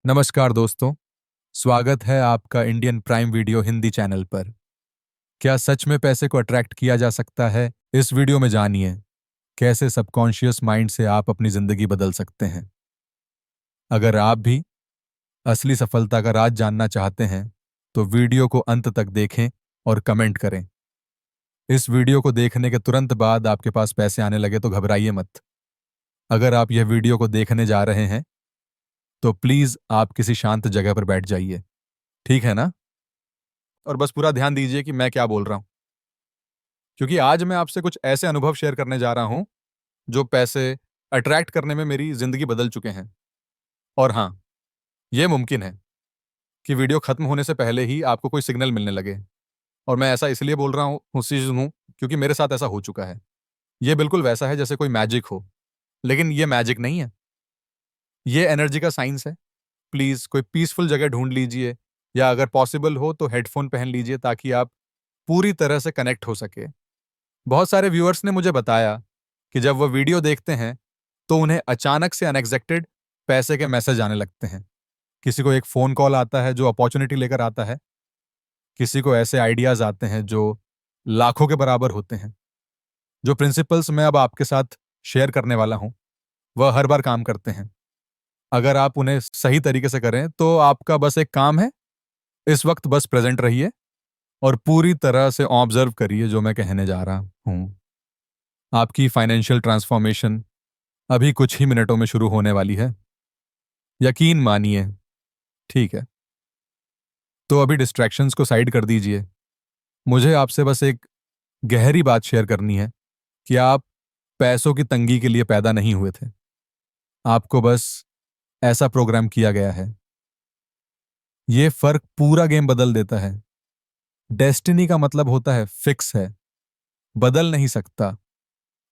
नमस्कार दोस्तों, स्वागत है आपका Indian prime video Hindi channel पर। क्या सच में पैसे को अट्रैक्ट किया जा सकता है? इस वीडियो में जानिए कैसे सबकॉन्शियस माइंड से आप अपनी जिंदगी बदल सकते हैं। अगर आप भी असली सफलता का राज जानना चाहते हैं, तो वीडियो को अंत तक देखें और कमेंट करें। इस वीडियो को देखने के तुरंत बाद आपके पास पैसे आने लगे तो घबराइए मत। अगर आप यह वीडियो को देखने जा रहे हैं, तो प्लीज आप किसी शांत जगह पर बैठ जाइए, ठीक है ना? और बस पूरा ध्यान दीजिए कि मैं क्या बोल रहा हूं, क्योंकि आज मैं आपसे कुछ ऐसे अनुभव शेयर करने जा रहा हूं जो पैसे अट्रैक्ट करने में मेरी जिंदगी बदल चुके हैं। और हां, यह मुमकिन है कि वीडियो खत्म होने से पहले ही आपको कोई सिग्नल मिलने लगे। और मैं ऐसा इसलिए बोल रहा हूं उस चीज हूं क्योंकि मेरे साथ ऐसा हो चुका है। यह बिल्कुल वैसा है जैसे कोई मैजिक हो, लेकिन यह मैजिक नहीं है। यह एनर्जी का साइंस है। प्लीज कोई पीसफुल जगह ढूंढ लीजिए, या अगर पॉसिबल हो तो हेडफोन पहन लीजिए ताकि आप पूरी तरह से कनेक्ट हो सके। बहुत सारे व्यूअर्स ने मुझे बताया कि जब वो वीडियो देखते हैं तो उन्हें अचानक से अनएक्सपेक्टेड पैसे के मैसेज आने लगते हैं। किसी को एक फोन कॉल आता है जो अपॉर्चुनिटी लेकर आता है, किसी को ऐसे आइडियाज आते हैं जो लाखों के बराबर होते हैं। जो प्रिंसिपल्स मैं अब आपके साथ शेयर करने वाला हूं, वह हर बार काम करते हैं अगर आप उन्हें सही तरीके से करें। तो आपका बस एक काम है, इस वक्त बस प्रेजेंट रहिए और पूरी तरह से ऑब्जर्व करिए जो मैं कहने जा रहा हूं। आपकी फाइनेंशियल ट्रांसफॉर्मेशन अभी कुछ ही मिनटों में शुरू होने वाली है, यकीन मानिए। ठीक है, तो अभी डिस्ट्रैक्शंस को साइड कर दीजिए। मुझे आपसे बस एक गहरी बात शेयर करनी है कि आप पैसों की तंगी के लिए पैदा नहीं हुए थे। आपको बस ऐसा प्रोग्राम किया गया है। यह फर्क पूरा गेम बदल देता है। डेस्टिनी का मतलब होता है फिक्स है, बदल नहीं सकता,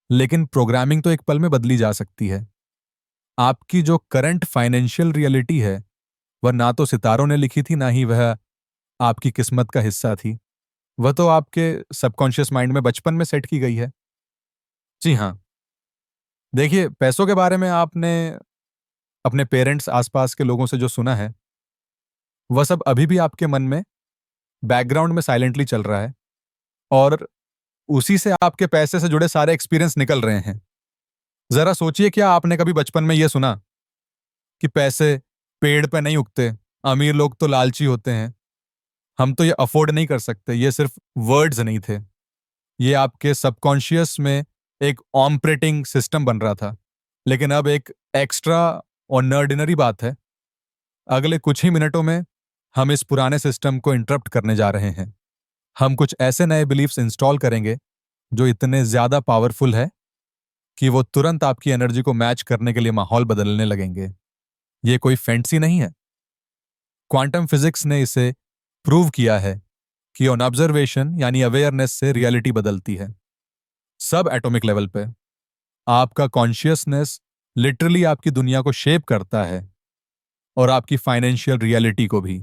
लेकिन प्रोग्रामिंग तो एक पल में बदली जा सकती है। आपकी जो करंट फाइनेंशियल रियलिटी है, वह ना तो सितारों ने लिखी थी, ना ही वह आपकी किस्मत का हिस्सा थी। वह तो आपके सबकॉन्शियस माइंड में बचपन में सेट की गई है। जी हाँ, देखिए, पैसों के बारे में आपने अपने पेरेंट्स, आसपास के लोगों से जो सुना है, वह सब अभी भी आपके मन में बैकग्राउंड में साइलेंटली चल रहा है, और उसी से आपके पैसे से जुड़े सारे एक्सपीरियंस निकल रहे हैं। जरा सोचिए, क्या आपने कभी बचपन में यह सुना कि पैसे पेड़ पे नहीं उगते, अमीर लोग तो लालची होते हैं, हम तो ये अफोर्ड नहीं कर सकते? ये सिर्फ वर्ड्स नहीं थे, ये आपके सबकॉन्शियस में एक ऑपरेटिंग सिस्टम बन रहा था। लेकिन अब एक एक्स्ट्रा ऑर्डिनरी बात है। अगले कुछ ही मिनटों में हम इस पुराने सिस्टम को इंटरप्ट करने जा रहे हैं। हम कुछ ऐसे नए बिलीफ्स इंस्टॉल करेंगे जो इतने ज्यादा पावरफुल है कि वो तुरंत आपकी एनर्जी को मैच करने के लिए माहौल बदलने लगेंगे। ये कोई फैंटेसी नहीं है। क्वांटम फिजिक्स ने इसे प्रूव किया है कि ऑन ऑब्जर्वेशन यानी अवेयरनेस से रियलिटी बदलती है। सब एटॉमिक लेवल पे आपका कॉन्शियसनेस लिटरली आपकी दुनिया को शेप करता है, और आपकी फाइनेंशियल रियलिटी को भी।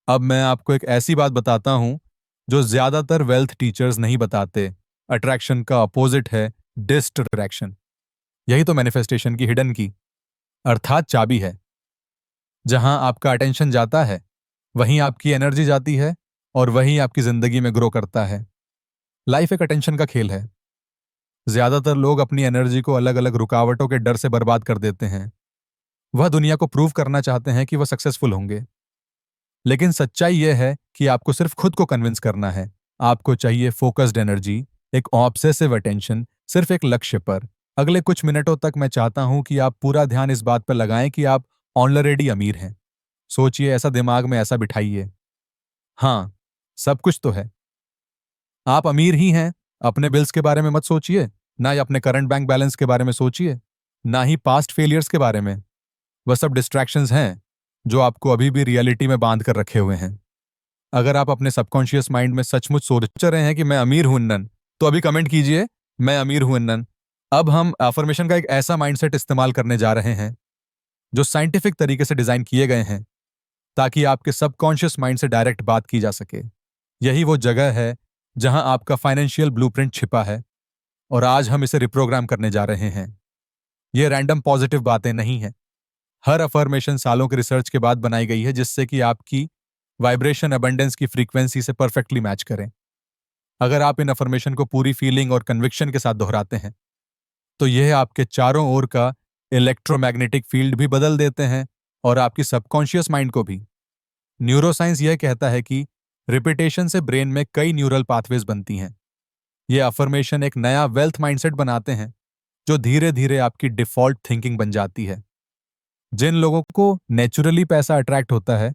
अब मैं आपको एक ऐसी बात बताता हूं जो ज्यादातर वेल्थ टीचर्स नहीं बताते। अट्रैक्शन का अपोजिट है डिस्ट्रैक्शन। यही तो मैनिफेस्टेशन की हिडन की अर्थात चाबी है। जहां आपका अटेंशन जाता है, वहीं आपकी एनर्जी जाती है, और वहीं आपकी जिंदगी में ग्रो करता है। लाइफ एक अटेंशन का खेल है। ज्यादातर लोग अपनी एनर्जी को अलग अलग रुकावटों के डर से बर्बाद कर देते हैं। वह दुनिया को प्रूव करना चाहते हैं कि वह सक्सेसफुल होंगे। लेकिन सच्चाई यह है कि आपको सिर्फ खुद को कन्विंस करना है। आपको चाहिए फोकस्ड एनर्जी, एक ऑब्सेसिव अटेंशन, सिर्फ एक लक्ष्य पर। अगले कुछ मिनटों तक मैं चाहता हूं कि आप पूरा ध्यान इस बात पर लगाएं कि आप ऑलरेडी अमीर हैं। सोचिए, ऐसा दिमाग में ऐसा बिठाइए, हाँ, सब कुछ तो है, आप अमीर ही हैं। अपने बिल्स के बारे में मत सोचिए, ना ही अपने करंट बैंक बैलेंस के बारे में सोचिए, ना ही पास्ट फेलियर्स के बारे में। वह सब डिस्ट्रैक्शंस हैं जो आपको अभी भी रियलिटी में बांध कर रखे हुए हैं। अगर आप अपने सबकॉन्शियस माइंड में सचमुच सोच रहे हैं कि मैं अमीर हूं अन्नन, तो अभी कमेंट कीजिए, मैं अमीर हूं अन्नन। अब हम अफर्मेशन का एक ऐसा माइंडसेट इस्तेमाल करने जा रहे हैं जो साइंटिफिक तरीके से डिजाइन किए गए हैं ताकि आपके सबकॉन्शियस माइंड से डायरेक्ट बात की जा सके। यही वो जगह है जहां आपका फाइनेंशियल ब्लूप्रिंट छिपा है, और आज हम इसे रिप्रोग्राम करने जा रहे हैं। ये रैंडम पॉजिटिव बातें नहीं हैं। हर अफर्मेशन सालों के रिसर्च के बाद बनाई गई है, जिससे कि आपकी वाइब्रेशन अबंडेंस की फ्रीक्वेंसी से परफेक्टली मैच करें। अगर आप इन अफर्मेशन को पूरी फीलिंग और कन्विक्शन के साथ दोहराते हैं, तो यह आपके चारों ओर का इलेक्ट्रोमैग्नेटिक फील्ड भी बदल देते हैं और आपकी सबकॉन्शियस माइंड को भी। न्यूरोसाइंस यह कहता है कि रिपीटेशन से ब्रेन में कई न्यूरल पाथवेज बनती हैं। ये अफर्मेशन एक नया वेल्थ माइंडसेट बनाते हैं, जो धीरे धीरे आपकी डिफॉल्ट थिंकिंग बन जाती है। जिन लोगों को नेचुरली पैसा अट्रैक्ट होता है,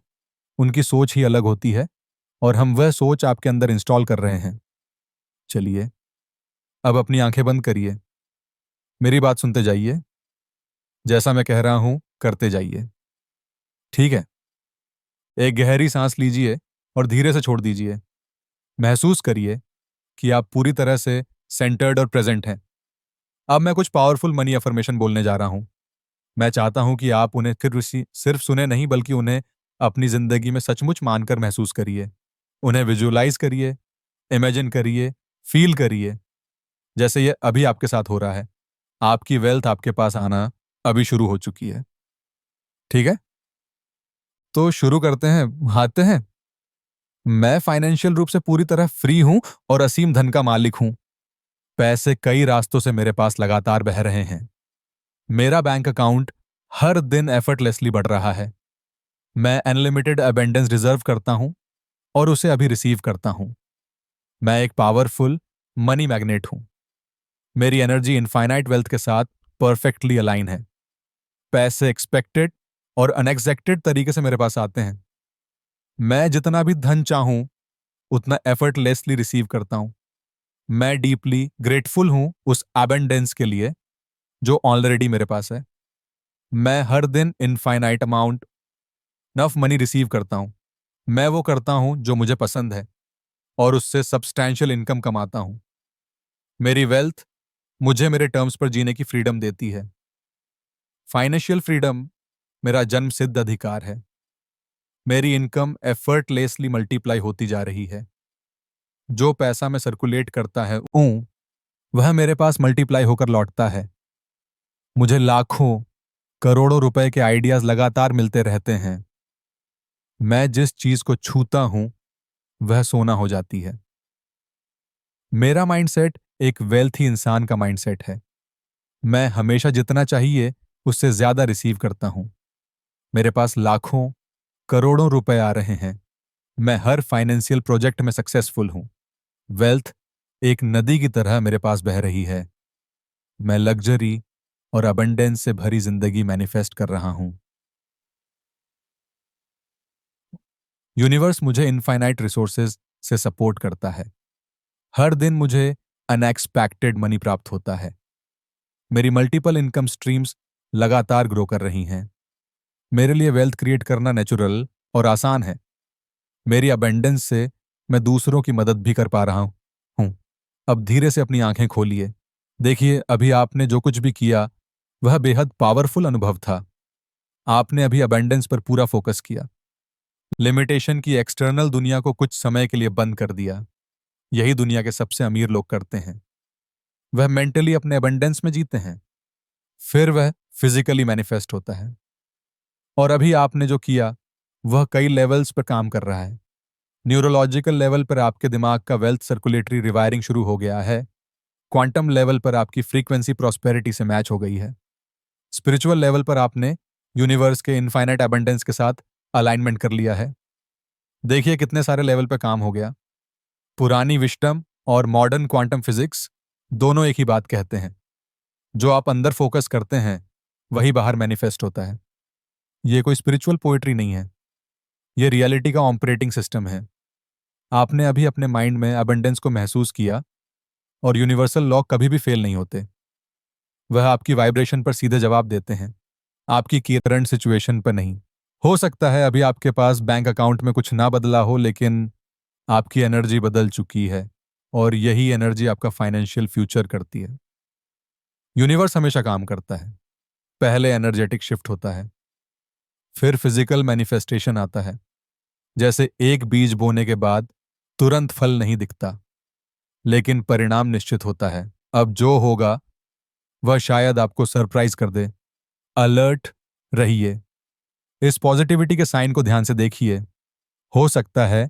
उनकी सोच ही अलग होती है और हम वह सोच आपके अंदर इंस्टॉल कर रहे हैं। चलिए, अब अपनी आंखें बंद करिए, मेरी बात सुनते जाइए, जैसा मैं कह रहा हूं करते जाइए। ठीक है? एक गहरी सांस लीजिए और धीरे से छोड़ दीजिए। महसूस करिए कि आप पूरी तरह से सेंटर्ड और प्रेजेंट हैं। अब मैं कुछ पावरफुल मनी अफर्मेशन बोलने जा रहा हूं। मैं चाहता हूं कि आप उन्हें सिर्फ सुने नहीं, बल्कि उन्हें अपनी जिंदगी में सचमुच मानकर महसूस करिए। उन्हें विजुअलाइज करिए, इमेजिन करिए, फील करिए, जैसे ये अभी आपके साथ हो रहा है। आपकी वेल्थ आपके पास आना अभी शुरू हो चुकी है। ठीक है? तो शुरू करते हैं, आते हैं। मैं फाइनेंशियल रूप से पूरी तरह फ्री हूं और असीम धन का मालिक हूं। पैसे कई रास्तों से मेरे पास लगातार बह रहे हैं। मेरा बैंक अकाउंट हर दिन एफर्टलेसली बढ़ रहा है। मैं अनलिमिटेड अबेंडेंस रिजर्व करता हूं और उसे अभी रिसीव करता हूं। मैं एक पावरफुल मनी मैग्नेट हूं। मेरी एनर्जी इनफाइनाइट वेल्थ के साथ परफेक्टली अलाइन है। पैसे एक्सपेक्टेड और अनएक्सपेक्टेड तरीके से मेरे पास आते हैं। मैं जितना भी धन चाहूं, उतना एफर्टलेसली रिसीव करता हूं। मैं डीपली ग्रेटफुल हूं उस अबेंडेंस के लिए जो ऑलरेडी मेरे पास है। मैं हर दिन infinite amount enough money receive करता हूं। मैं वो करता हूं जो मुझे पसंद है और उससे सब्सटैंशियल इनकम कमाता हूं। मेरी वेल्थ मुझे मेरे टर्म्स पर जीने की फ्रीडम देती है। फाइनेंशियल फ्रीडम मेरा जन्म सिद्ध अधिकार है। मेरी इनकम एफर्टलेसली मल्टीप्लाई होती जा रही है। जो पैसा मैं सर्कुलेट करता है वह मेरे पास मल्टीप्लाई होकर लौटता है। मुझे लाखों करोड़ों रुपए के आइडियाज लगातार मिलते रहते हैं। मैं जिस चीज को छूता हूं, वह सोना हो जाती है। मेरा माइंडसेट एक वेल्थी इंसान का माइंडसेट है। मैं हमेशा जितना चाहिए उससे ज्यादा रिसीव करता हूं। मेरे पास लाखों करोड़ों रुपए आ रहे हैं। मैं हर फाइनेंशियल प्रोजेक्ट में सक्सेसफुल हूं। वेल्थ एक नदी की तरह मेरे पास बह रही है। मैं लग्जरी और अबंडेंस से भरी जिंदगी मैनिफेस्ट कर रहा हूं। यूनिवर्स मुझे इनफाइनाइट रिसोर्सेज से सपोर्ट करता है। हर दिन मुझे अनएक्सपेक्टेड मनी प्राप्त होता है। मेरी मल्टीपल इनकम स्ट्रीम्स लगातार ग्रो कर रही हैं। मेरे लिए वेल्थ क्रिएट करना नेचुरल और आसान है। मेरी अबेंडेंस से मैं दूसरों की मदद भी कर पा रहा हूं। अब धीरे से अपनी आंखें खोलिए। देखिए, अभी आपने जो कुछ भी किया वह बेहद पावरफुल अनुभव था। आपने अभी अबेंडेंस पर पूरा फोकस किया। लिमिटेशन की एक्सटर्नल दुनिया को कुछ समय के लिए बंद कर दिया। यही दुनिया के सबसे अमीर लोग करते हैं। वह मेंटली अपने अबंडेंस में जीते हैं, फिर वह फिजिकली मैनिफेस्ट होता है। और अभी आपने जो किया वह कई लेवल्स पर काम कर रहा है। न्यूरोलॉजिकल लेवल पर आपके दिमाग का वेल्थ सर्कुलेटरी रिवायरिंग शुरू हो गया है। क्वांटम लेवल पर आपकी फ्रीक्वेंसी प्रॉस्पेरिटी से मैच हो गई है। स्पिरिचुअल लेवल पर आपने यूनिवर्स के इनफाइनाइट अबंडेंस के साथ अलाइनमेंट कर लिया है। देखिए कितने सारे लेवल पर काम हो गया। पुरानी विस्डम और मॉडर्न क्वांटम फिजिक्स दोनों एक ही बात कहते हैं। जो आप अंदर फोकस करते हैं वही बाहर मैनिफेस्ट होता है। यह कोई स्पिरिचुअल पोएट्री नहीं है, यह रियलिटी का ऑपरेटिंग सिस्टम है। आपने अभी अपने माइंड में अबंडेंस को महसूस किया और यूनिवर्सल लॉ कभी भी फेल नहीं होते। वह आपकी वाइब्रेशन पर सीधे जवाब देते हैं, आपकी करंट सिचुएशन पर नहीं। हो सकता है अभी आपके पास बैंक अकाउंट में कुछ ना बदला हो, लेकिन आपकी एनर्जी बदल चुकी है और यही एनर्जी आपका फाइनेंशियल फ्यूचर करती है। यूनिवर्स हमेशा काम करता है। पहले एनर्जेटिक शिफ्ट होता है, फिर फिजिकल मैनिफेस्टेशन आता है। जैसे एक बीज बोने के बाद तुरंत फल नहीं दिखता, लेकिन परिणाम निश्चित होता है। अब जो होगा वह शायद आपको सरप्राइज कर दे। अलर्ट रहिए। इस पॉजिटिविटी के साइन को ध्यान से देखिए। हो सकता है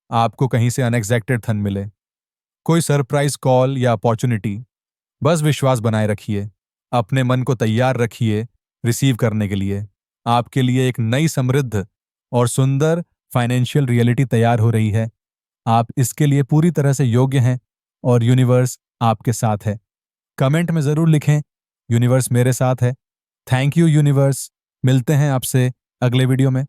आपको कहीं से अनएक्सपेक्टेड धन मिले, कोई सरप्राइज कॉल या अपॉर्चुनिटी। बस विश्वास बनाए रखिए, अपने मन को तैयार रखिए रिसीव करने के लिए। आपके लिए एक नई समृद्ध और सुंदर फाइनेंशियल रियलिटी तैयार हो रही है। आप इसके लिए पूरी तरह से योग्य हैं और यूनिवर्स आपके साथ है। कमेंट में जरूर लिखें, यूनिवर्स मेरे साथ है। Thank you universe. मिलते हैं आपसे अगले वीडियो में।